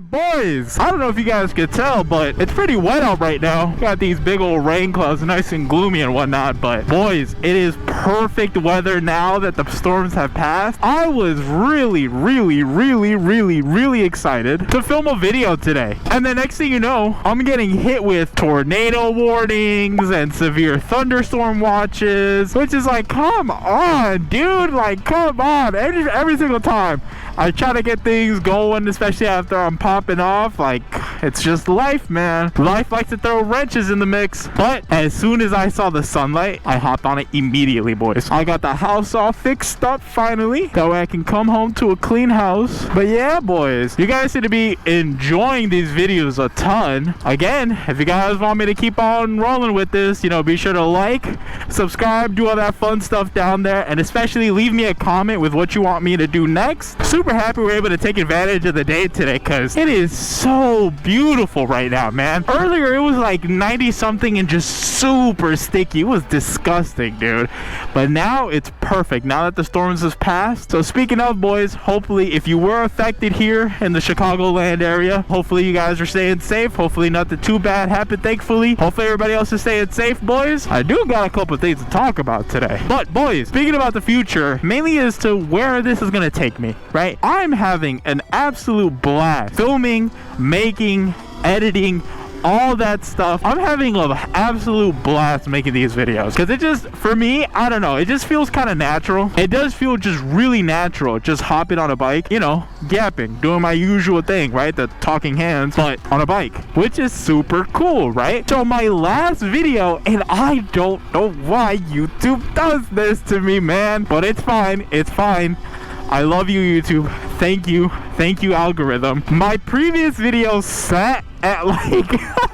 Alright, boys, I don't know if you guys could tell, but it's pretty wet out right now. Got these big old rain clouds, nice and gloomy and whatnot, but boys, it is perfect weather now that the storms have passed. I was really excited to film a video today, and the next thing you know, I'm getting hit with tornado warnings and severe thunderstorm watches, which is like, come on, dude, like, come on. Every single time I try to get things going, especially after I'm popping off, like, it's just life, man. Life likes to throw wrenches in the mix. But as soon as I saw the sunlight, I hopped on it immediately, boys. I got the house all fixed up finally, that way I can come home to a clean house. But yeah, boys, you guys seem to be enjoying these videos a ton. Again, if you guys want me to keep on rolling with this, you know, be sure to like, subscribe, do all that fun stuff down there, and especially leave me a comment with what you want me to do next. Super happy we're able to take advantage of the day today, because it is so beautiful right now, man. Earlier it was like 90 something and just super sticky. It was disgusting, dude, but now it's perfect now that the storms has passed. So speaking of, boys, hopefully if you were affected here in the Chicagoland area, hopefully you guys are staying safe. Hopefully nothing too bad happened, thankfully. Hopefully everybody else is staying safe, boys. I do got a couple of things to talk about today, but boys, speaking about the future, mainly as to where this is gonna take me, right? I'm having an absolute blast filming, making, editing, all that stuff. I'm having an absolute blast making these videos, because it just, for me, I don't know, it just feels kind of natural. It does feel just really natural, just hopping on a bike, you know, yapping, doing my usual thing, right? The talking hands, but on a bike, which is super cool, right? So my last video, and I don't know why YouTube does this to me, man, but it's fine, it's fine. I love you, YouTube. Thank you, algorithm. My previous video sat at like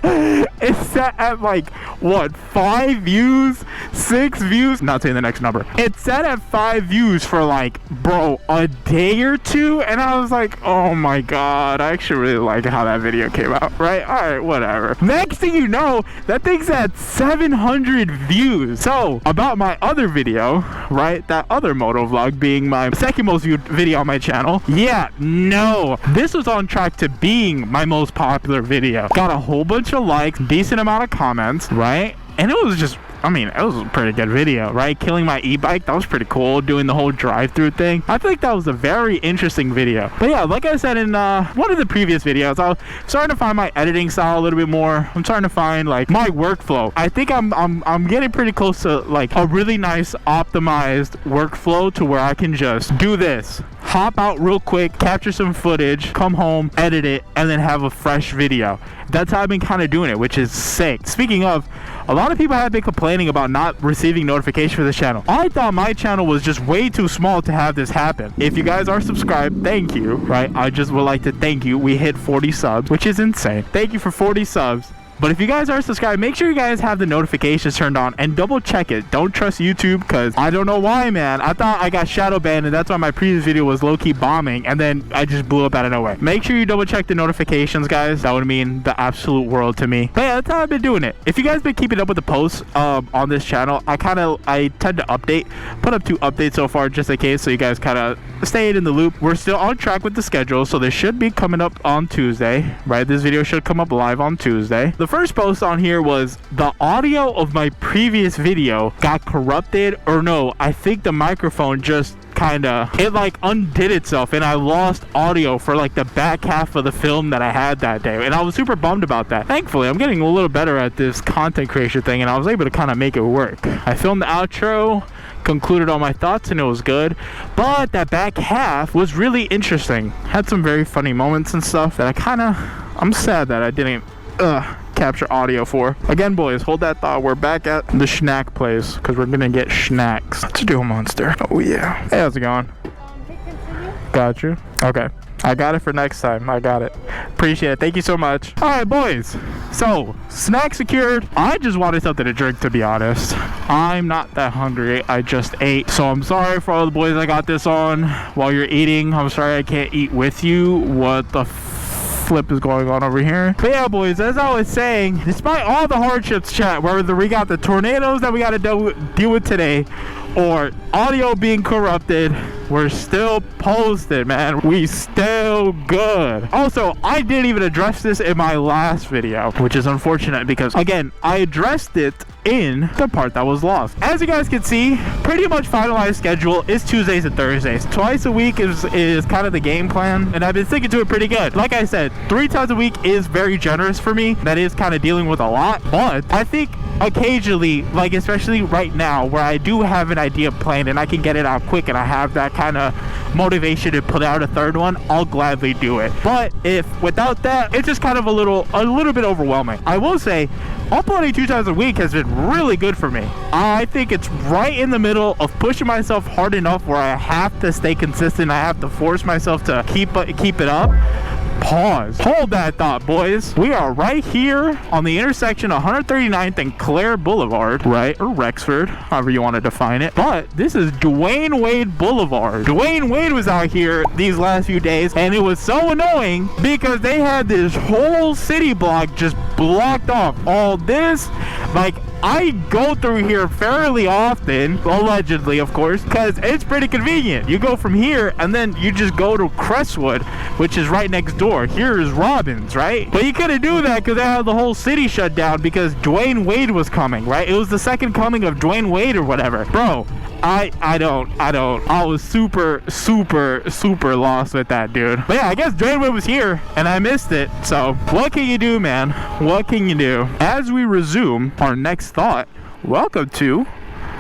it sat at like what, 5 views, 6 views, not saying the next number. It sat at 5 views for like, bro, a day or two, and I was like, oh my god, I actually really like how that video came out, right? All right, whatever. Next thing you know, that thing's at 700 views. So about my other video, right, that other moto vlog being my second most viewed video on my channel, yeah, no, this was on track to being my most popular video. Got a whole bunch of likes, decent amount of comments, right? And it was just, I mean, it was a pretty good video, right? Killing my e-bike, that was pretty cool. Doing the whole drive-through thing, I think that was a very interesting video. But yeah, like I said in one of the previous videos, I'm starting to find my editing style a little bit more. I'm starting to find like my workflow. I think I'm getting pretty close to like a really nice optimized workflow, to where I can just do this, hop out real quick, capture some footage, come home, edit it, and then have a fresh video. That's how I've been kind of doing it, which is sick. Speaking of, a lot of people have been complaining about not receiving notification for this channel. I thought my channel was just way too small to have this happen. If you guys are subscribed, thank you, right? I just would like to thank you. We hit 40 subs, which is insane. Thank you for 40 subs. But if you guys are subscribed, make sure you guys have the notifications turned on and double check it. Don't trust YouTube, because I don't know why, man. I thought I got shadow banned, and that's why my previous video was low-key bombing, and then I just blew up out of nowhere. Make sure you double check the notifications, guys. That would mean the absolute world to me. But yeah, that's how I've been doing it. If you guys been keeping up with the posts on this channel, I tend to update, put up 2 updates so far, just in case, so you guys kind of stay in the loop. We're still on track with the schedule, so this should be coming up on Tuesday, right? This video should come up live on Tuesday. The first post on here was the audio of my previous video got corrupted, or no, I think the microphone just it like undid itself, and I lost audio for like the back half of the film that I had that day, and I was super bummed about that. Thankfully, I'm getting a little better at this content creation thing, and I was able to kind of make it work. I filmed the outro, concluded all my thoughts, and it was good, but that back half was really interesting. Had some very funny moments and stuff that I'm sad that I didn't capture audio for. Again, boys, hold that thought. We're back at the snack place, because we're gonna get snacks. Let's do a monster. Oh yeah. Hey, how's it going? Got you. Okay, I got it for next time. I got it. Appreciate it. Thank you so much. All right, boys, so snack secured. I just wanted something to drink, to be honest. I'm not that hungry. I just ate, so I'm sorry for all the boys I got this on while you're eating. I'm sorry I can't eat with you. What the flip is going on over here? But yeah, boys, as I was saying, despite all the hardships, chat, whether we got the tornadoes that we got to deal with today, or audio being corrupted, we're still posted, man. We still good. Also, I didn't even address this in my last video, which is unfortunate because, again, I addressed it in the part that was lost. As you guys can see, pretty much finalized schedule is Tuesdays and Thursdays. Twice a week is kind of the game plan, and I've been sticking to it pretty good. Like I said, 3 times a week is very generous for me. That is kind of dealing with a lot, but I think occasionally, like especially right now where I do have an idea planned and I can get it out quick and I have that kind of motivation to put out a third one, I'll gladly do it. But if without that, it's just kind of a little bit overwhelming. I will say uploading 2 times a week has been really good for me. I think it's right in the middle of pushing myself hard enough where I have to stay consistent. I have to force myself to keep it up. Pause. Hold that thought, boys. We are right here on the intersection of 139th and Clare Boulevard, right? Or Rexford, however you want to define it. But this is Dwayne Wade Boulevard. Dwayne Wade was out here these last few days, and it was so annoying because they had this whole city block just blocked off. All this, like, I go through here fairly often, allegedly, of course, because it's pretty convenient. You go from here, and then you just go to Crestwood, which is right next door. Here is Robbins, right? But you couldn't do that because they had the whole city shut down because Dwayne Wade was coming, right? It was the second coming of Dwayne Wade or whatever. Bro, I was super lost with that, dude. But yeah, I guess Dwayne Wade was here and I missed it. So what can you do, man? What can you do? As we resume our next thought, welcome to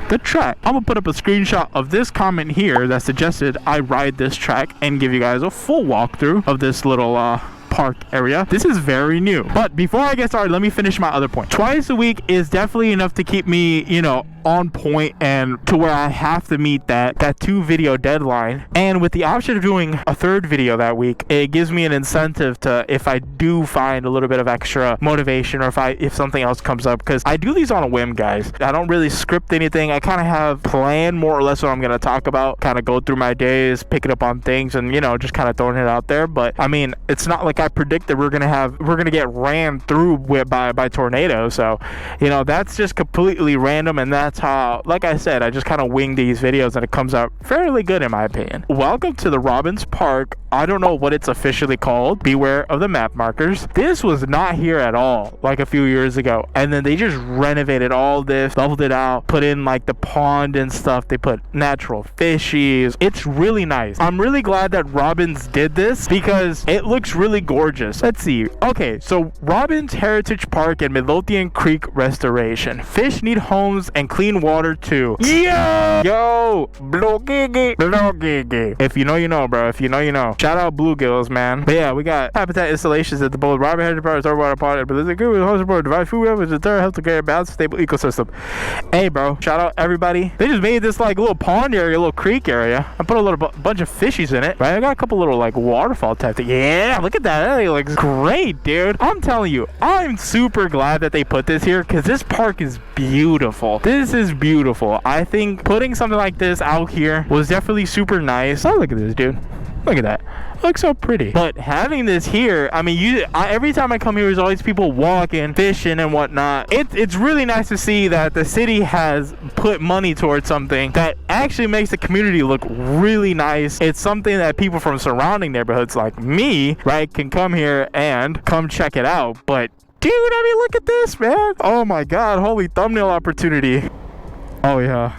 the track. I'm gonna put up a screenshot of this comment here that suggested I ride this track and give you guys a full walkthrough of this little park area. This is very new. But before I get started, let me finish my other point. Twice a week is definitely enough to keep me, you know, on point and to where I have to meet that 2 video deadline. And with the option of doing a 3rd video that week, it gives me an incentive to, if I do find a little bit of extra motivation or if something else comes up, because I do these on a whim, guys. I don't really script anything. I kind of have planned more or less what I'm going to talk about, kind of go through my days, pick it up on things, and, you know, just kind of throwing it out there. But I mean, it's not like I predicted we're gonna get ran through by tornadoes. So, you know, that's just completely random, and that's how, like I said, I just kind of wing these videos and it comes out fairly good in my opinion. Welcome to the Robbins Park. I don't know what it's officially called. Beware of the map markers. This was not here at all like a few years ago, and then they just renovated all this, leveled it out, put in like the pond and stuff. They put natural fishies. It's really nice. I'm really glad that Robbins did this because it looks really gorgeous. Let's see. Okay, so Robbins Heritage Park and Midlothian Creek Restoration. Fish need homes and clean water too. Yo, Blvd. If you know, you know, bro. If you know, you know. Shout out Bluegills, man. But yeah, we got habitat installations at the both Robbins Heritage Park, Water Park, but it's a good host report, divide food revenue, the third health care, balanced, stable ecosystem. Hey, bro. Shout out everybody. They just made this like little pond area, little creek area. I put a little bunch of fishies in it, right? I got a couple little like waterfall type thing. Yeah, look at that. That looks great, dude. I'm telling you, I'm super glad that they put this here because this park is beautiful. This is beautiful. I think putting something like this out here was definitely super nice. Oh, look at this, dude. Look at that. It looks so pretty. But having this here, I mean, every time I come here, there's always people walking, fishing, and whatnot. It's really nice to see that the city has put money towards something that actually makes the community look really nice. It's something that people from surrounding neighborhoods like me, right, can come here and come check it out. But dude, I mean, look at this, man. Oh my God, holy thumbnail opportunity. Oh yeah.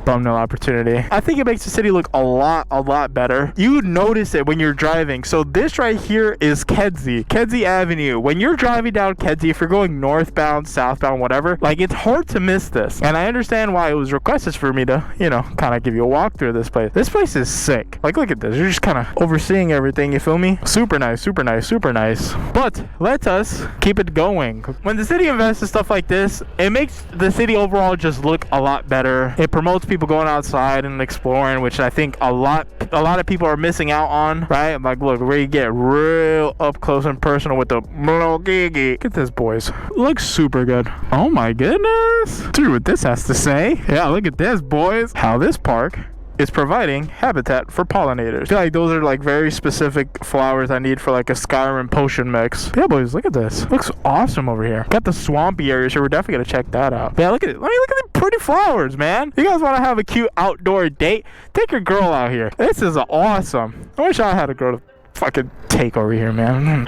Thumbnail opportunity. I think it makes the city look a lot better. You notice it when you're driving. So this right here is Kedzie Avenue. When you're driving down Kedzie, if you're going northbound, southbound, whatever, like, it's hard to miss this. And I understand why it was requested for me to, you know, kind of give you a walkthrough of this place. This place is sick. Like, look at this. You're just kind of overseeing everything, you feel me? Super nice, super nice, super nice. But let us keep it going. When the city invests in stuff like this, it makes the city overall just look a lot better. It promotes people going outside and exploring, which I think a lot of people are missing out on, right? Like, look, where you get real up close and personal with the Blvd. Look at this, boys. Looks super good. Oh my goodness. Dude, what this has to say. Yeah, look at this, boys. How this park is providing habitat for pollinators. I feel like those are like very specific flowers I need for like a Skyrim potion mix. Yeah, boys, look at this. Looks awesome over here. Got the swampy area, so we're definitely gonna check that out. Yeah, look at it. Let me look at the pretty flowers, man. You guys want to have a cute outdoor date? Take your girl out here. This is awesome. I wish I had a girl to fucking take over here, man.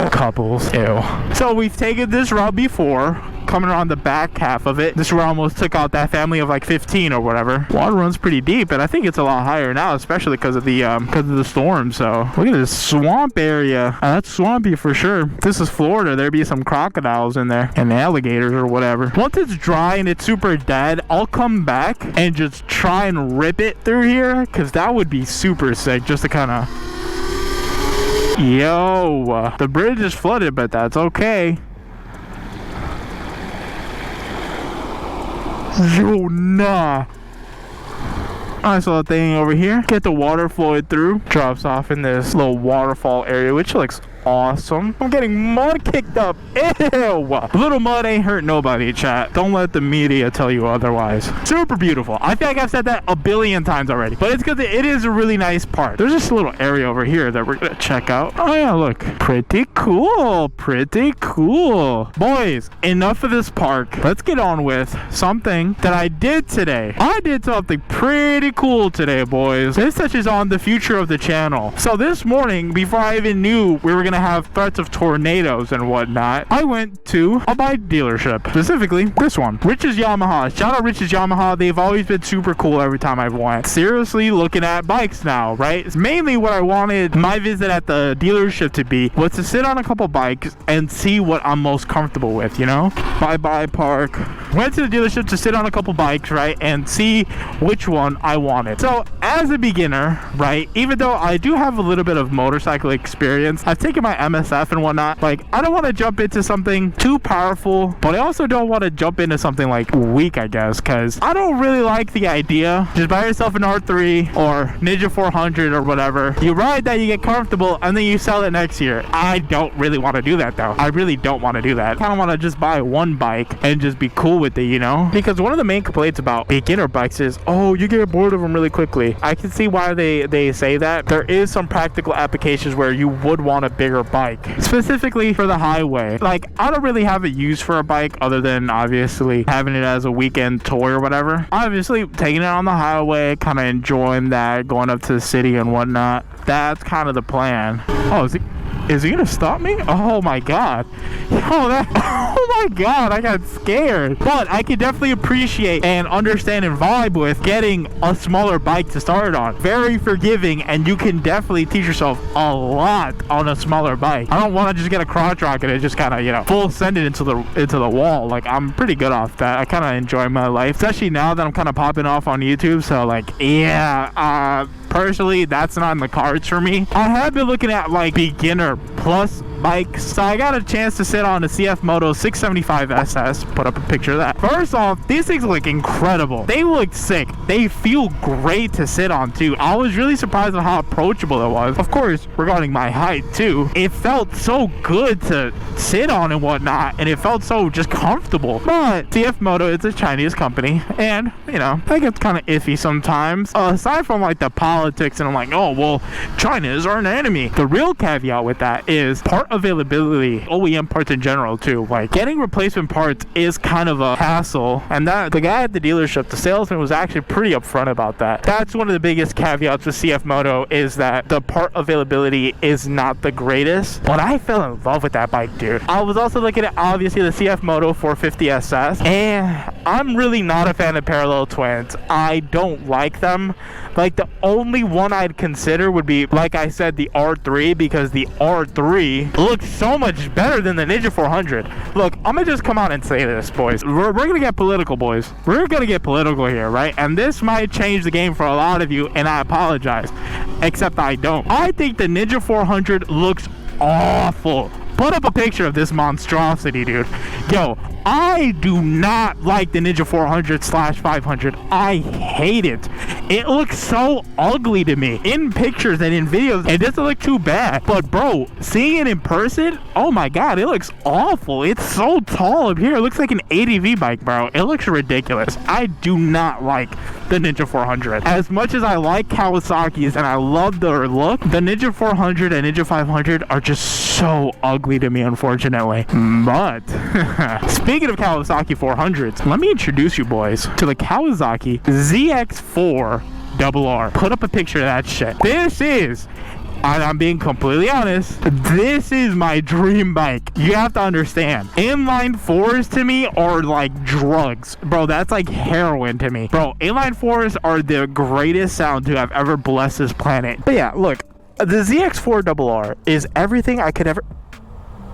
Couples. Ew. So we've taken this route before, coming around the back half of it. This route almost took out that family of like 15 or whatever. Water runs pretty deep, and I think it's a lot higher now, especially because of the storm. So look at this swamp area. That's swampy for sure. If this is Florida, there'd be some crocodiles in there and alligators or whatever. Once it's dry and it's super dead, I'll come back and just try and rip it through here, because that would be super sick, just to kind of... Yo, the bridge is flooded, but that's okay. Yo, nah. Nice little thing over here. Get the water flowing through. Drops off in this little waterfall area, which looks awesome. I'm getting mud kicked up. Ew. Little mud ain't hurt nobody, chat. Don't let the media tell you otherwise. Super beautiful. I feel like I've said that a billion times already, but it's because it is a really nice park. There's this little area over here that we're gonna check out. Oh yeah, look. Pretty cool. Pretty cool. Boys, enough of this park. Let's get on with something that I did today. I did something pretty cool today, boys. This touches on the future of the channel. So this morning, before I even knew we were gonna have threats of tornadoes and whatnot, I went to a bike dealership, specifically this one, Rich's Yamaha. Shout out Rich's Yamaha. They've always been super cool every time I've went. Seriously looking at bikes now, right? It's mainly what I wanted my visit at the dealership to be, was to sit on a couple bikes and see what I'm most comfortable with, you know? Bye park. Went to the dealership to sit on a couple bikes, right, and see which one I wanted. So as a beginner, right, even though I do have a little bit of motorcycle experience, I've taken my MSF and whatnot. Like, I don't want to jump into something too powerful, but I also don't want to jump into something like weak, I guess, because I don't really like the idea. Just buy yourself an R3 or Ninja 400 or whatever. You ride that, you get comfortable, and then you sell it next year. I don't really want to do that, though. I really don't want to do that. I kind of want to just buy one bike and just be cool with it, you know? Because one of the main complaints about beginner bikes is, oh, you get bored of them really quickly. I can see why they say that. There is some practical applications where you would want a bigger bike, specifically for the highway. Like, I don't really have a use for a bike other than obviously having it as a weekend toy or whatever. Obviously taking it on the highway, kind of enjoying that, going up to the city and whatnot. That's kind of the plan. Oh, is he gonna stop me? Oh my god. Oh my god, I got scared. But I can definitely appreciate and understand and vibe with getting a smaller bike to start on. Very forgiving, and you can definitely teach yourself a lot on a smaller bike. I don't want to just get a crotch rocket and just kind of, you know, full send it into the wall. Like, I'm pretty good off that. I kind of enjoy my life, especially now that I'm kind of popping off on YouTube. So like, yeah, personally, that's not in the cards for me. I have been looking at like beginner plus bikes. So I got a chance to sit on a CF Moto 675 SS. Put up a picture of that. First off, these things look incredible. They look sick. They feel great to sit on too. I was really surprised at how approachable it was. Of course, regarding my height too, it felt so good to sit on and whatnot, and it felt so just comfortable. But CF Moto is a Chinese company, and you know, I think it's kind of iffy sometimes. Aside from like the politics, and I'm like, oh well, China is our enemy. The real caveat with that is part availability, OEM parts in general too. Like, getting replacement parts is kind of a hassle, and that the guy at the dealership, the salesman, was actually pretty upfront about that. That's one of the biggest caveats with CF Moto, is that the part availability is not the greatest. But I fell in love with that bike, dude. I was also looking at obviously the CF Moto 450 SS, and I'm really not a fan of parallel twins. I don't like them. Like, the only one I'd consider would be, like I said, the R3, because the R3 looks so much better than the Ninja 400. Look, I'm gonna just come out and say this, boys. We're gonna get political, boys. We're gonna get political here, right? And this might change the game for a lot of you, and I apologize. Except I don't. I think the Ninja 400 looks awful. Put up a picture of this monstrosity, dude. Yo, I do not like the Ninja 400/500. I hate it. It looks so ugly to me in pictures and in videos. It doesn't look too bad, but bro, seeing it in person, oh my god, it looks awful. It's so tall up here. It looks like an ADV bike, bro. It looks ridiculous. I do not like the Ninja 400. As much as I like Kawasaki's and I love their look, the Ninja 400 and Ninja 500 are just so ugly to me, unfortunately. But speaking of Kawasaki 400s, let me introduce you boys to the Kawasaki ZX4RR. Put up a picture of that shit. This is, and I'm being completely honest, this is my dream bike. You have to understand, inline fours to me are like drugs, bro. That's like heroin to me, bro. Inline fours are the greatest sound to have ever blessed this planet. But yeah, look, the ZX4RR is everything I could ever...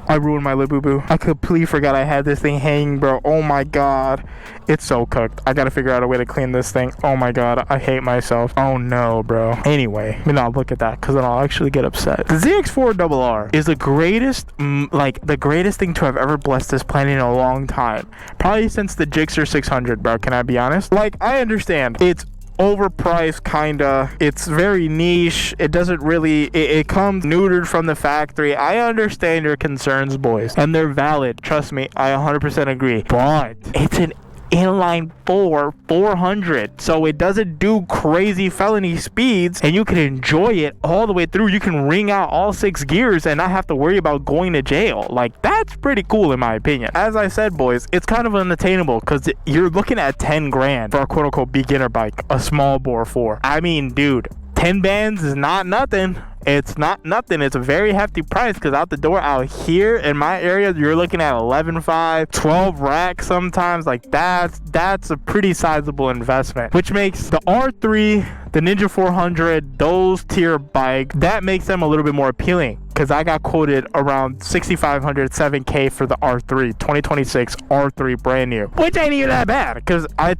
I ruined my Labubu. I completely forgot I had this thing hanging, bro. Oh my god. It's so cooked. I gotta figure out a way to clean this thing. Oh my god. I hate myself. Oh no, bro. Anyway, let me not look at that because then I'll actually get upset. The ZX4RR is the greatest, the greatest thing to have ever blessed this planet in a long time. Probably since the Gixxer 600, bro. Can I be honest? Like, I understand it's overpriced, kinda. It's very niche. It doesn't really, it comes neutered from the factory. I understand your concerns, boys, and they're valid. Trust me, I 100% agree. But it's an inline 400, so it doesn't do crazy felony speeds, and you can enjoy it all the way through. You can ring out all 6 gears and not have to worry about going to jail. Like, that's pretty cool in my opinion. As I said, boys, it's kind of unattainable because you're looking at 10 grand for a quote-unquote beginner bike, a small bore 4. I mean, dude, 10 bands is not nothing. It's not nothing. It's a very hefty price because out the door out here in my area, you're looking at 11.5, 12 racks sometimes. Like, that's a pretty sizable investment, which makes the R3, the Ninja 400, those tier bike, that makes them a little bit more appealing. Because I got quoted around 6,500, 7K for the R3, 2026 R3 brand new, which ain't even that bad. Because I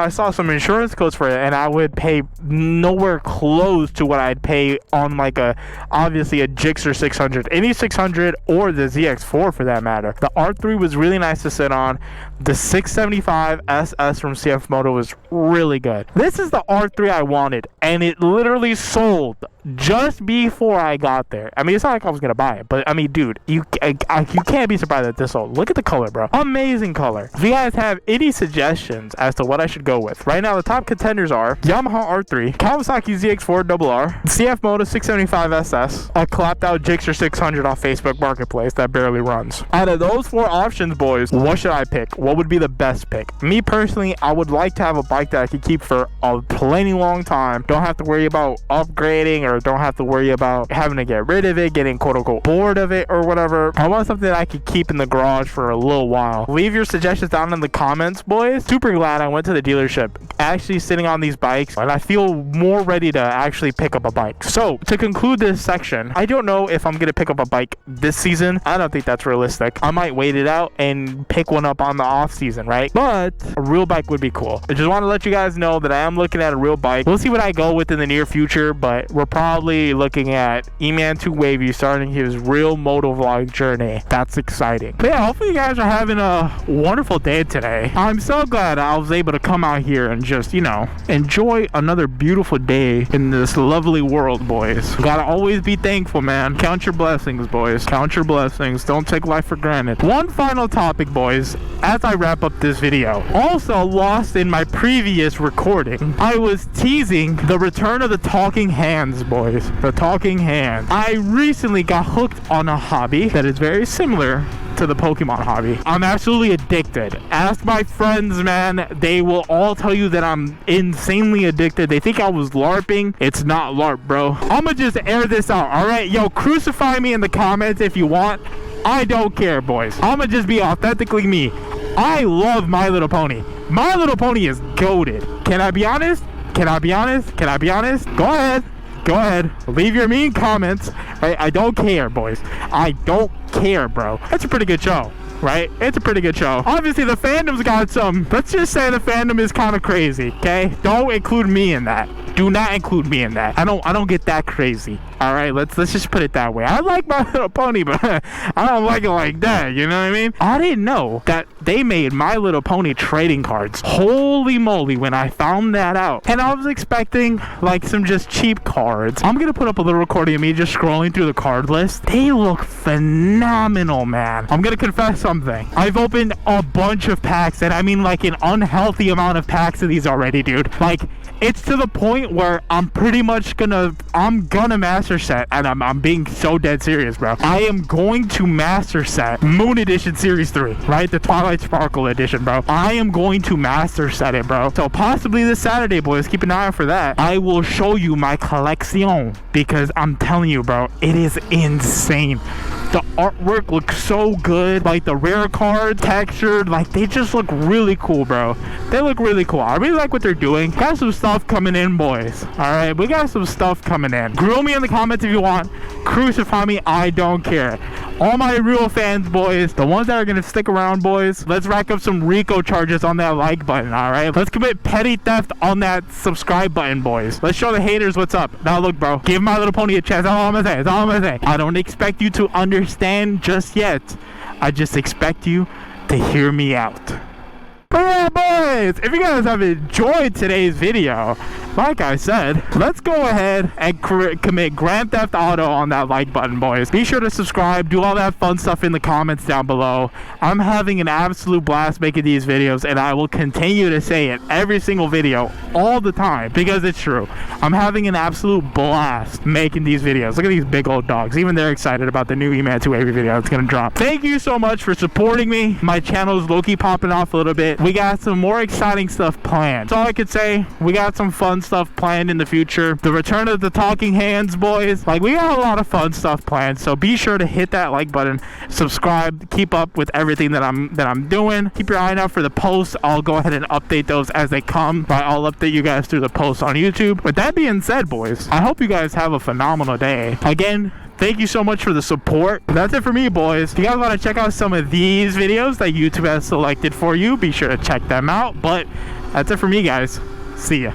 saw some insurance codes for it, and I would pay nowhere close to what I'd pay on like obviously a Gixxer 600, any 600 or the ZX4 for that matter. The R3 was really nice to sit on. The 675 SS from CF Moto was really good. This is the R3 I wanted, and it literally sold just before I got there. I mean, it's not like I was gonna buy it, but I mean, dude, you can't be surprised at this sold. Look at the color, bro. Amazing color. If you guys have any suggestions as to what I should go with, right now the top contenders are Yamaha R3, Kawasaki ZX4RR, CF Moto 675 SS, a clapped out Gixxer 600 off Facebook Marketplace that barely runs. Out of those 4 options, boys, what should I pick? What would be the best pick? Me personally, I would like to have a bike that I could keep for a plenty long time. Don't have to worry about upgrading, or don't have to worry about having to get rid of it, getting quote unquote bored of it or whatever. I want something that I could keep in the garage for a little while. Leave your suggestions down in the comments, boys. Super glad I went to the dealership, actually sitting on these bikes, and I feel more ready to actually pick up a bike. So to conclude this section, I don't know if I'm gonna pick up a bike this season. I don't think that's realistic. I might wait it out and pick one up on the off season, right? But a real bike would be cool. I just want to let you guys know that I am looking at a real bike. We'll see what I go with in the near future, but we're probably looking at E-Man2 Wavy starting his real moto vlog journey. That's exciting. But yeah, hopefully you guys are having a wonderful day today. I'm so glad I was able to come out here and just, you know, enjoy another beautiful day in this lovely world, boys. Gotta always be thankful, man. Count your blessings, boys. Count your blessings. Don't take life for granted. One final topic, boys, as I wrap up this video. Also lost in my previous recording, I was teasing the return of the talking hands, boys. The talking hands. I recently got hooked on a hobby that is very similar to the Pokemon hobby. I'm absolutely addicted. Ask my friends, man. They will all tell you that I'm insanely addicted. They think I was LARPing. It's not LARP, bro. I'ma just air this out, alright? Yo, crucify me in the comments if you want. I don't care, boys. I'ma just be authentically me. I love My Little Pony. My Little Pony is goated. Can I be honest? Can I be honest? Can I be honest? Go ahead. Go ahead. Leave your mean comments. Right? I don't care, boys. I don't care, bro. That's a pretty good show, right? It's a pretty good show. Obviously, the fandom's got some. Let's just say the fandom is kind of crazy, okay? Don't include me in that. Do not include me in that. I don't get that crazy. All right, let's just put it that way. I like My Little Pony, but I don't like it like that. You know what I mean? I didn't know that they made My Little Pony trading cards. Holy moly, when I found that out. And I was expecting like some just cheap cards. I'm gonna put up a little recording of me just scrolling through the card list. They look phenomenal, man. I'm gonna confess something. I've opened a bunch of packs, and I mean like an unhealthy amount of packs of these already, dude. Like, it's to the point where I'm pretty much gonna master set, and I'm being so dead serious, bro. I am going to master set Moon Edition Series 3, right? The Twilight Sparkle Edition, bro. I am going to master set it, bro. So possibly this Saturday, boys, keep an eye out for that. I will show you my collection, because I'm telling you, bro, it is insane. The artwork looks so good. Like, the rare card textured, like, they just look really cool, bro. They look really cool. I really like what they're doing. Got some stuff coming in, boys. All right, we got some stuff coming in. Grill me in the comments if you want. Crucify me, I don't care. All my real fans, boys, the ones that are gonna stick around, boys, let's rack up some RICO charges on that like button. All right, let's commit petty theft on that subscribe button, boys. Let's show the haters what's up. Now look, bro, give My Little Pony a chance. That's all I'm gonna say. That's all I'm gonna say. I don't expect you to understand just yet. I just expect you to hear me out. But yeah, boys, if you guys have enjoyed today's video, like I said, let's go ahead and commit Grand Theft Auto on that like button, boys. Be sure to subscribe, do all that fun stuff in the comments down below. I'm having an absolute blast making these videos, and I will continue to say it every single video all the time, because it's true. I'm having an absolute blast making these videos. Look at these big old dogs. Even they're excited about the new E-Man 2 Avery video that's gonna drop. Thank you so much for supporting me. My channel is low-key popping off a little bit. We got some more exciting stuff planned. That's all I could say. We got some fun stuff planned in the future. The return of the talking hands, boys. Like, we got a lot of fun stuff planned, so be sure to hit that like button, subscribe, keep up with everything that I'm doing. Keep your eye out for the posts. I'll go ahead and update those as they come. But I'll update you guys through the posts on YouTube. With that being said, boys, I hope you guys have a phenomenal day. Again, thank you so much for the support. That's it for me, boys. If you guys want to check out some of these videos that YouTube has selected for you, be sure to check them out. But that's it for me, guys. See ya.